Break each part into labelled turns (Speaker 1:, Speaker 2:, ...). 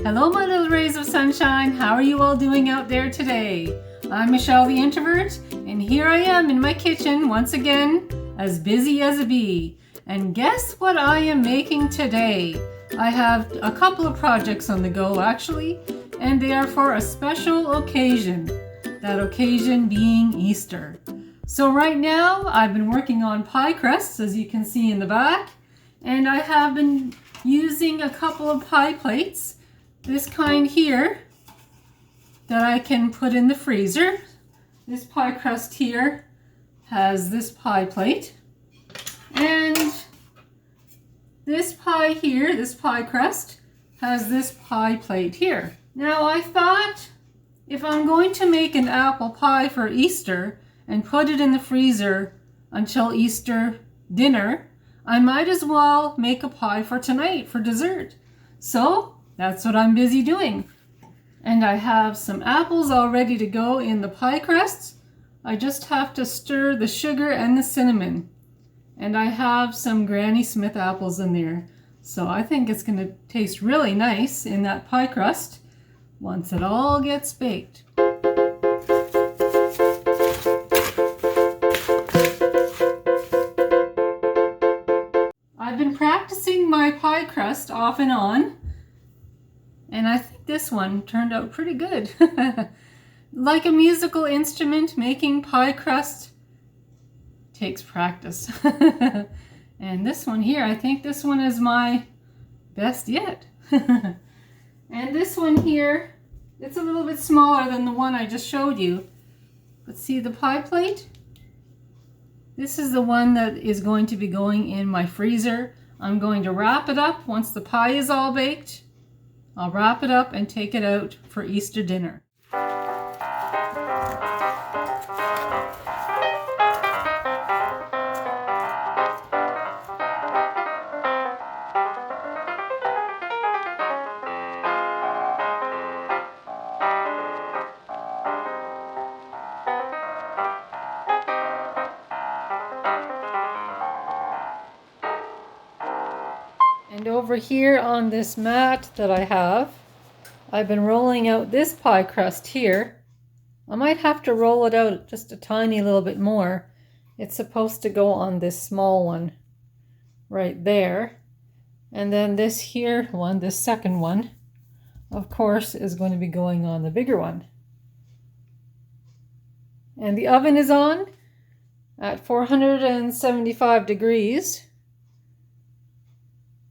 Speaker 1: Hello my little rays of sunshine, how are you all doing out there today? I'm Michelle the Introvert, and here I am in my kitchen once again, as busy as a bee. And guess what I am making today? I have a couple of projects on the go actually, and they are for a special occasion. That occasion being Easter. So right now I've been working on pie crusts, as you can see in the back, and I have been using a couple of pie plates. This kind here that I can put in the freezer. This pie crust here has this pie plate, and this pie here, this pie crust, has this pie plate here. Now I thought, if I'm going to make an apple pie for Easter and put it in the freezer until Easter dinner, I might as well make a pie for tonight for dessert. So that's what I'm busy doing. And I have some apples all ready to go in the pie crusts. I just have to stir the sugar and the cinnamon. And I have some Granny Smith apples in there. So I think it's going to taste really nice in that pie crust once it all gets baked. I've been practicing my pie crust off and on, and I think this one turned out pretty good. Like a musical instrument, making pie crust takes practice. And this one here, I think this one is my best yet. And this one here, it's a little bit smaller than the one I just showed you. But see the pie plate? This is the one that is going to be going in my freezer. I'm going to wrap it up once the pie is all baked. I'll wrap it up and take it out for Easter dinner. And over here on this mat that I have, I've been rolling out this pie crust here. I might have to roll it out just a tiny little bit more. It's supposed to go on this small one right there. And then this here one, this second one, of course, is going to be going on the bigger one. And the oven is on at 475 degrees.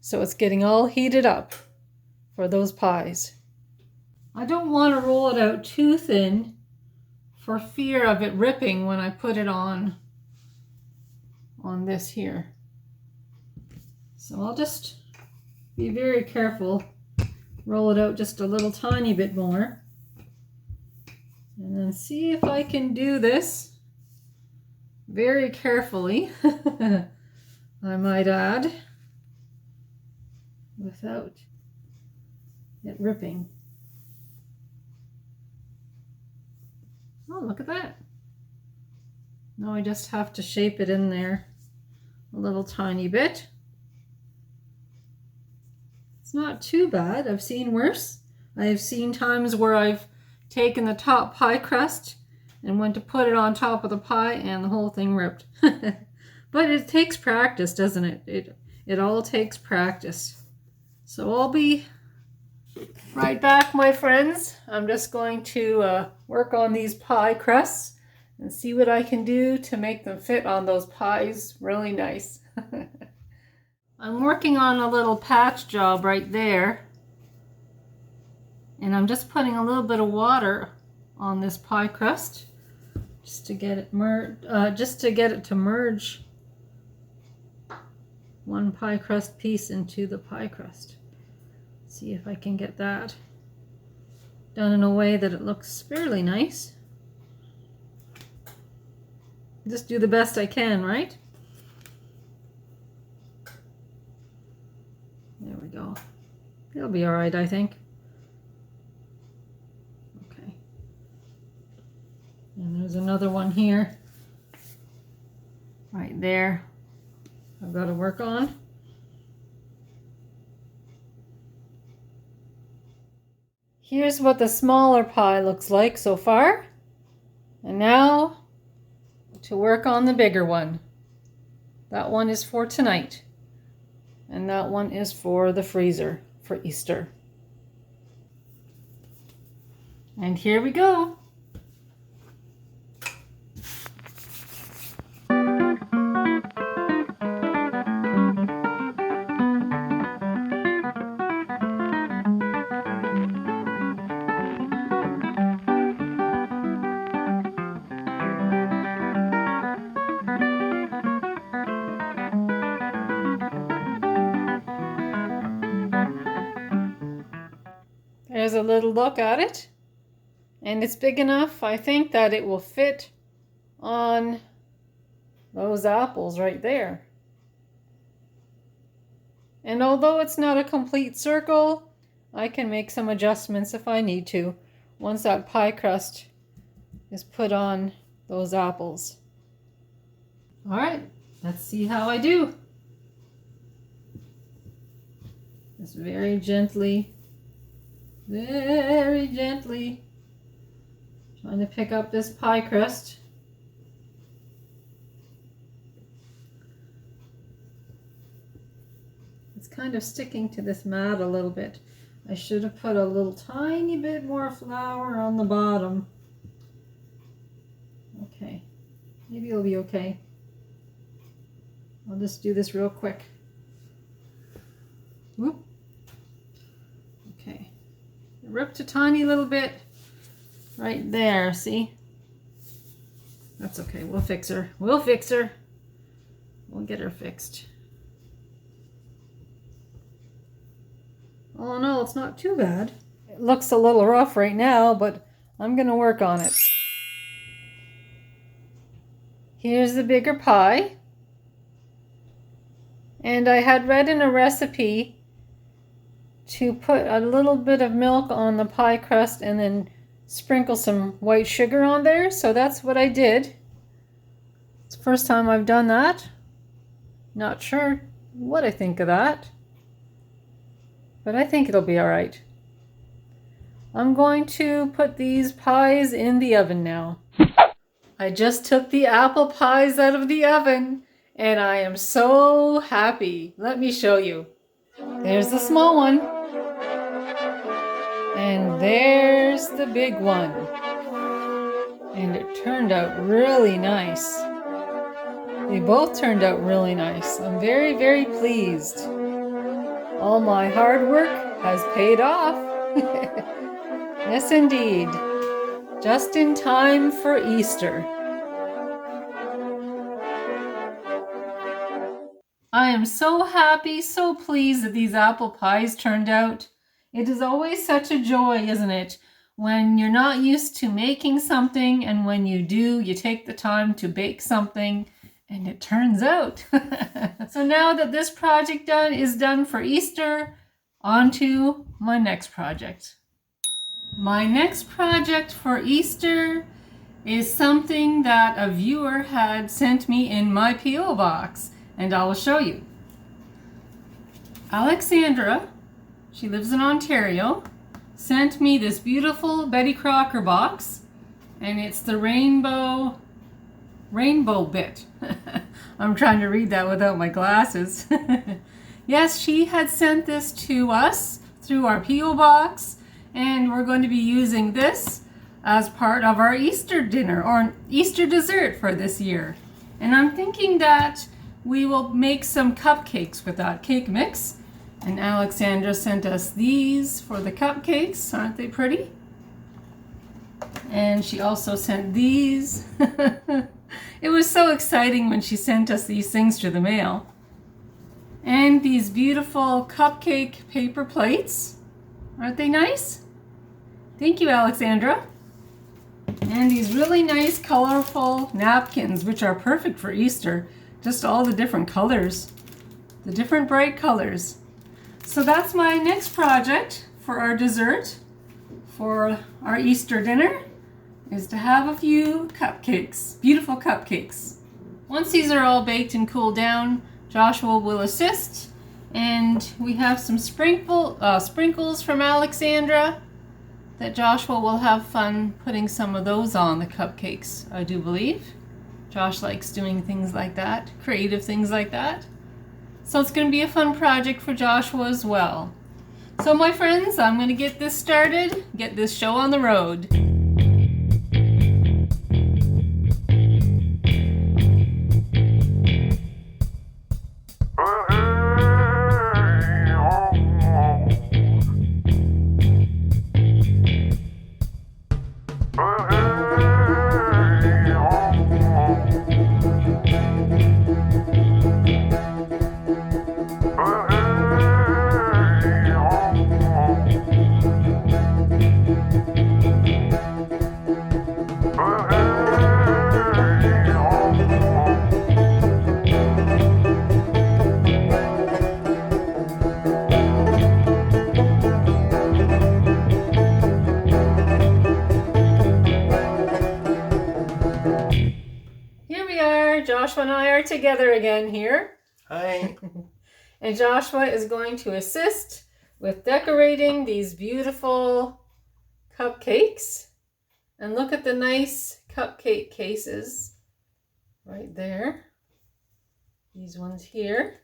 Speaker 1: So it's getting all heated up for those pies. I don't want to roll it out too thin for fear of it ripping when I put it on this here. So I'll just be very careful, roll it out just a little tiny bit more, and then see if I can do this very carefully, I might add, without it ripping. Oh, look at that. Now I just have to shape it in there a little tiny bit. It's not too bad. I've seen worse. I have seen times where I've taken the top pie crust and went to put it on top of the pie and the whole thing ripped. But it takes practice, doesn't it? It all takes practice. So I'll be right back, my friends. I'm just going to work on these pie crusts and see what I can do to make them fit on those pies really nice. I'm working on a little patch job right there, and I'm just putting a little bit of water on this pie crust just to get it to merge one pie crust piece into the pie crust. See if I can get that done in a way that it looks fairly nice. Just do the best I can, right? There we go. It'll be all right, I think. Okay. And there's another one here, right there, I've got to work on. Here's what the smaller pie looks like so far. And now to work on the bigger one. That one is for tonight. And that one is for the freezer for Easter. And here we go. There's a little look at it, and it's big enough, I think, that it will fit on those apples right there. And although it's not a complete circle, I can make some adjustments if I need to once that pie crust is put on those apples. All right, let's see how I do. Just very gently trying to pick up this pie crust. It's kind of sticking to this mat a little bit. I should have put a little tiny bit more flour on the bottom. Okay, maybe it'll be okay. I'll just do this real quick. Whoop. Okay. Ripped a tiny little bit right there, see? That's okay, we'll fix her. We'll fix her. We'll get her fixed. Oh no, it's not too bad. It looks a little rough right now, but I'm gonna work on it. Here's the bigger pie. And I had read in a recipe to put a little bit of milk on the pie crust and then sprinkle some white sugar on there. So that's what I did. It's the first time I've done that. Not sure what I think of that, but I think it'll be all right. I'm going to put these pies in the oven now. I just took the apple pies out of the oven and I am so happy. Let me show you. There's the small one. And there's the big one. And it turned out really nice. They both turned out really nice. I'm very, very pleased. All my hard work has paid off. Yes, indeed. Just in time for Easter. I am so happy, so pleased that these apple pies turned out. It is always such a joy, isn't it? When you're not used to making something, and when you do, you take the time to bake something, and it turns out. So now that this project is done for Easter, on to my next project. My next project for Easter is something that a viewer had sent me in my P.O. box, and I will show you. Alexandra, she lives in Ontario, sent me this beautiful Betty Crocker box, and it's the rainbow bit. I'm trying to read that without my glasses. Yes, she had sent this to us through our P.O. box, and we're going to be using this as part of our Easter dinner or Easter dessert for this year. And I'm thinking that we will make some cupcakes with that cake mix. And Alexandra sent us these for the cupcakes. Aren't they pretty? And she also sent these. It was so exciting when she sent us these things through the mail. And these beautiful cupcake paper plates. Aren't they nice? Thank you, Alexandra. And these really nice colorful napkins, which are perfect for Easter. Just all the different colors. The different bright colors. So that's my next project for our dessert, for our Easter dinner, is to have a few cupcakes, beautiful cupcakes. Once these are all baked and cooled down, Joshua will assist, and we have some sprinkles from Alexandra, that Joshua will have fun putting some of those on the cupcakes, I do believe. Josh likes doing things like that, creative things like that. So it's going to be a fun project for Joshua as well. So my friends, I'm going to get this started, get this show on the road. Joshua and I are together again here.
Speaker 2: Hi.
Speaker 1: And Joshua is going to assist with decorating these beautiful cupcakes. And look at the nice cupcake cases right there. These ones here.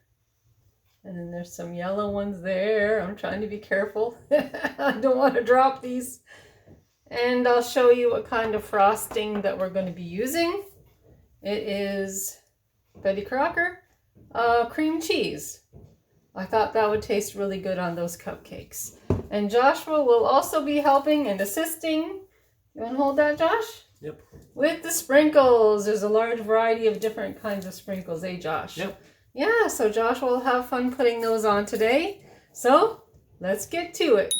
Speaker 1: And then there's some yellow ones there. I'm trying to be careful. I don't want to drop these. And I'll show you what kind of frosting that we're going to be using. It is Betty Crocker cream cheese. I thought that would taste really good on those cupcakes. And Joshua will also be helping and assisting. You want to hold that, Josh?
Speaker 2: Yep.
Speaker 1: With the sprinkles. There's a large variety of different kinds of sprinkles, eh, Josh?
Speaker 2: Yep.
Speaker 1: Yeah, so Josh will have fun putting those on today. So let's get to it.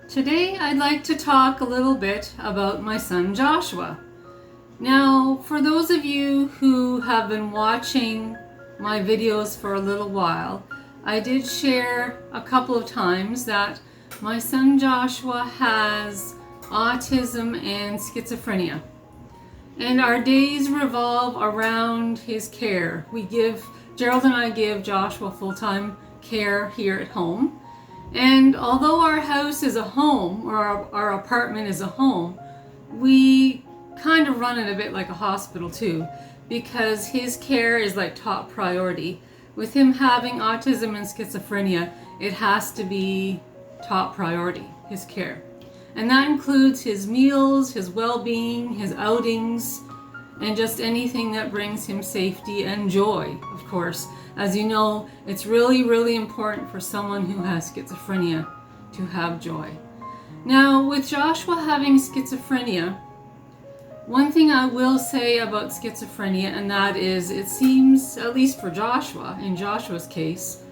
Speaker 1: Today I'd like to talk a little bit about my son Joshua. Now, for those of you who have been watching my videos for a little while, I did share a couple of times that my son Joshua has autism and schizophrenia. And our days revolve around his care. Gerald and I give Joshua full-time care here at home. And although our house is a home, or our apartment is a home, we kind of run it a bit like a hospital too, because his care is like top priority. With him having autism and schizophrenia, it has to be top priority, his care. And that includes his meals, his well-being, his outings, and just anything that brings him safety and joy, of course. As you know, it's really, really important for someone who has schizophrenia to have joy. Now, with Joshua having schizophrenia, one thing I will say about schizophrenia, and that is, it seems, at least for Joshua, in Joshua's case,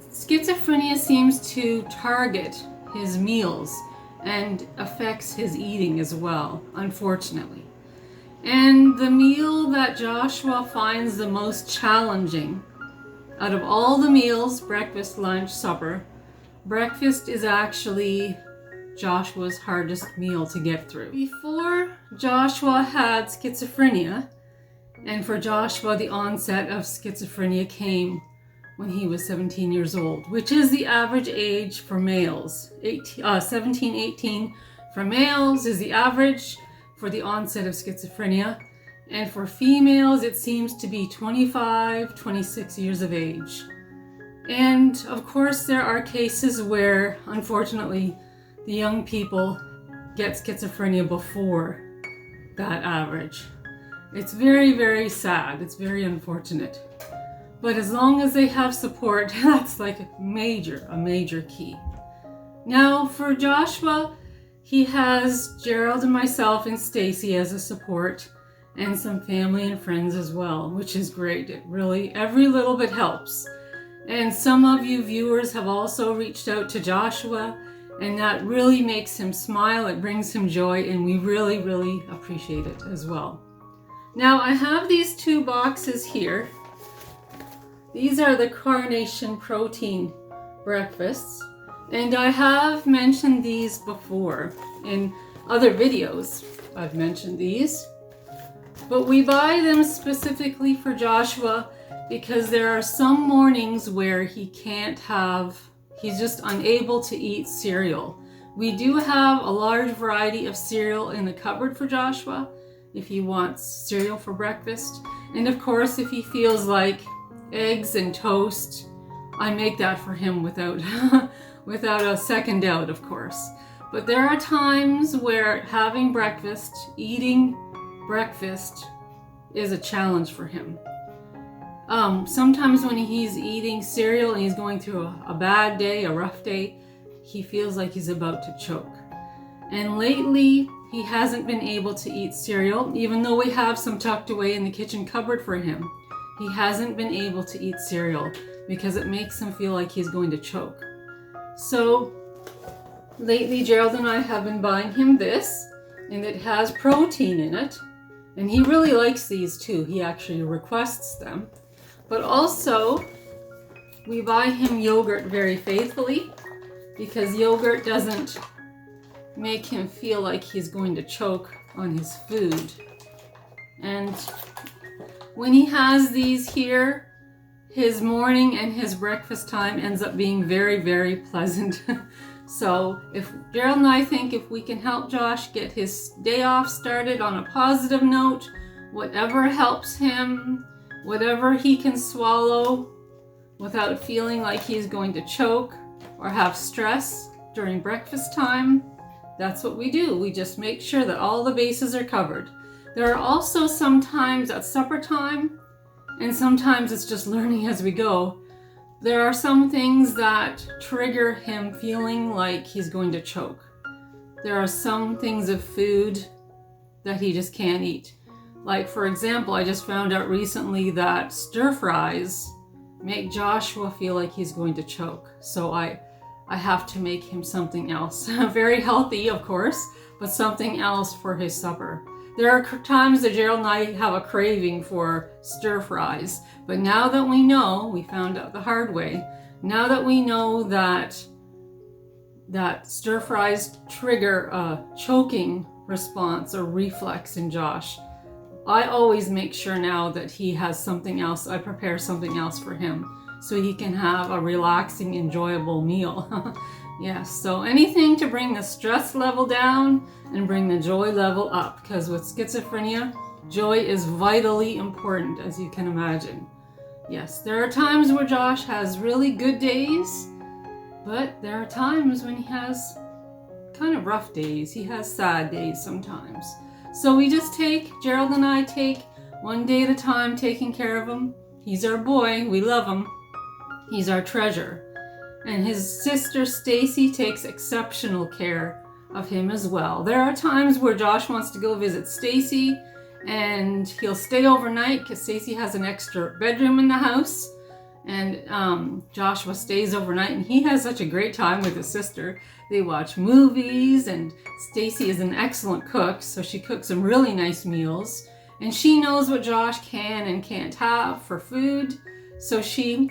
Speaker 1: schizophrenia seems to target his meals and affects his eating as well, unfortunately. And the meal that Joshua finds the most challenging out of all the meals, breakfast, lunch, supper, breakfast is actually Joshua's hardest meal to get through. Before Joshua had schizophrenia, and for Joshua the onset of schizophrenia came when he was 17 years old, which is the average age for males. 17, 18 for males is the average for the onset of schizophrenia. And for females, it seems to be 25, 26 years of age. And of course, there are cases where, unfortunately, the young people get schizophrenia before that average. It's very, very sad. It's very unfortunate. But as long as they have support, that's like a major key. Now for Joshua, he has Gerald and myself and Stacy as a support, and some family and friends as well, which is great. It really, every little bit helps. And some of you viewers have also reached out to Joshua, and that really makes him smile. It brings him joy, and we really, really appreciate it as well. Now I have these 2 boxes here. These are the Carnation Protein breakfasts, and I have mentioned these before in other videos. I've mentioned these, but we buy them specifically for Joshua because there are some mornings where he's just unable to eat cereal. We do have a large variety of cereal in the cupboard for Joshua if he wants cereal for breakfast, and of course if he feels like eggs and toast, I make that for him without a second doubt, of course. But there are times where eating breakfast is a challenge for him. Sometimes when he's eating cereal and he's going through a bad day, a rough day, he feels like he's about to choke. And lately, he hasn't been able to eat cereal, even though we have some tucked away in the kitchen cupboard for him. He hasn't been able to eat cereal because it makes him feel like he's going to choke. So lately Gerald and I have been buying him this, and it has protein in it. And he really likes these too. He actually requests them. But also we buy him yogurt very faithfully because yogurt doesn't make him feel like he's going to choke on his food. And when he has these here, his morning and his breakfast time ends up being very, very pleasant. So if Gerald and I think if we can help Josh get his day off started on a positive note, whatever helps him, whatever he can swallow without feeling like he's going to choke or have stress during breakfast time, that's what we do. We just make sure that all the bases are covered. There are also some times at supper time, and sometimes it's just learning as we go. There are some things that trigger him feeling like he's going to choke. There are some things of food that he just can't eat. Like, for example, I just found out recently that stir fries make Joshua feel like he's going to choke. So I have to make him something else. Very healthy, of course, but something else for his supper. There are times that Gerald and I have a craving for stir fries, but now that we know, we found out the hard way, now that we know that stir fries trigger a choking response or reflex in Josh, I always make sure now that he has something else. I prepare something else for him so he can have a relaxing, enjoyable meal. Yes, so anything to bring the stress level down and bring the joy level up, because with schizophrenia, joy is vitally important, as you can imagine. Yes, there are times where Josh has really good days, but there are times when he has kind of rough days. He has sad days sometimes. So we just Gerald and I take one day at a time taking care of him. He's our boy, we love him. He's our treasure. And his sister Stacy takes exceptional care of him as well. There are times where Josh wants to go visit Stacy and he'll stay overnight because Stacy has an extra bedroom in the house, and Joshua stays overnight, and he has such a great time with his sister. They watch movies, and Stacy is an excellent cook, so she cooks some really nice meals, and she knows what Josh can and can't have for food, so she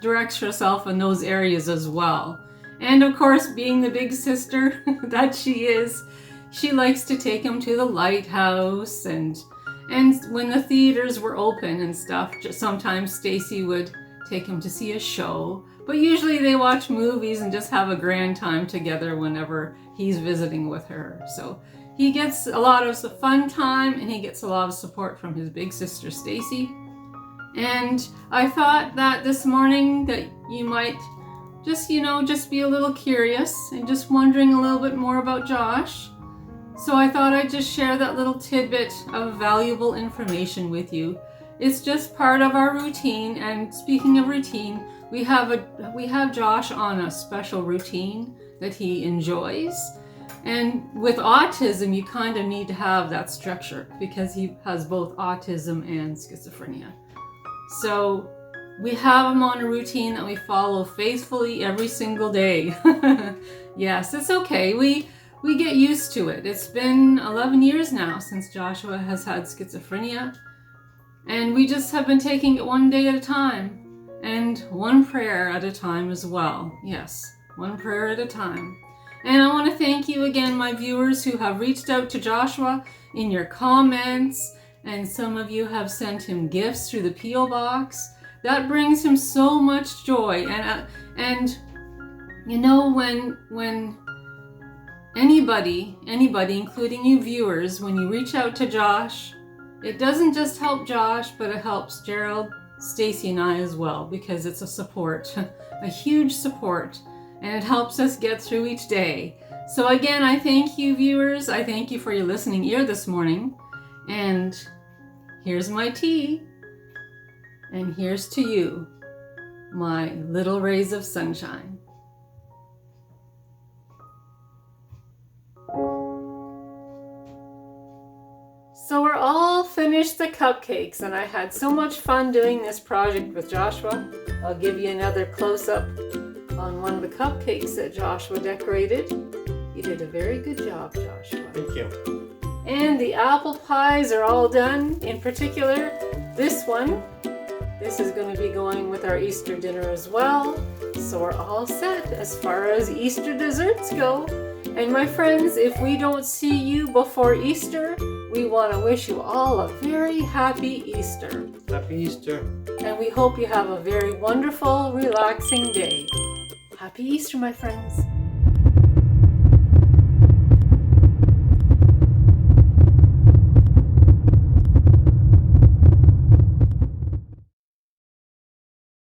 Speaker 1: directs herself in those areas as well. And of course, being the big sister that she is, she likes to take him to the lighthouse, and when the theaters were open and stuff, sometimes Stacy would take him to see a show. But usually they watch movies and just have a grand time together whenever he's visiting with her. So he gets a lot of fun time, and he gets a lot of support from his big sister Stacy. And I thought that this morning that you might just be a little curious and just wondering a little bit more about Josh. So I thought I'd just share that little tidbit of valuable information with you. It's just part of our routine. And speaking of routine, we have Josh on a special routine that he enjoys. And with autism, you kind of need to have that structure because he has both autism and schizophrenia. So we have him on a routine that we follow faithfully every single day. Yes, it's okay. We get used to it. It's been 11 years now since Joshua has had schizophrenia. And we just have been taking it one day at a time. And one prayer at a time as well. Yes, one prayer at a time. And I want to thank you again, my viewers, who have reached out to Joshua in your comments. And some of you have sent him gifts through the P.O. box. That brings him so much joy. And you know, when anybody, including you viewers, when you reach out to Josh, it doesn't just help Josh, but it helps Gerald, Stacy, and I as well, because it's a support, a huge support, and it helps us get through each day. So again, I thank you, viewers. I thank you for your listening ear this morning. And here's my tea. And here's to you, my little rays of sunshine. So we're all finished the cupcakes, and I had so much fun doing this project with Joshua. I'll give you another close-up on one of the cupcakes that Joshua decorated. You did a very good job, Joshua.
Speaker 2: Thank you.
Speaker 1: And the apple pies are all done. In particular, this one. This is going to be going with our Easter dinner as well. So we're all set as far as Easter desserts go. And my friends, if we don't see you before Easter, we want to wish you all a very happy Easter.
Speaker 2: Happy Easter.
Speaker 1: And we hope you have a very wonderful, relaxing day. Happy Easter, my friends.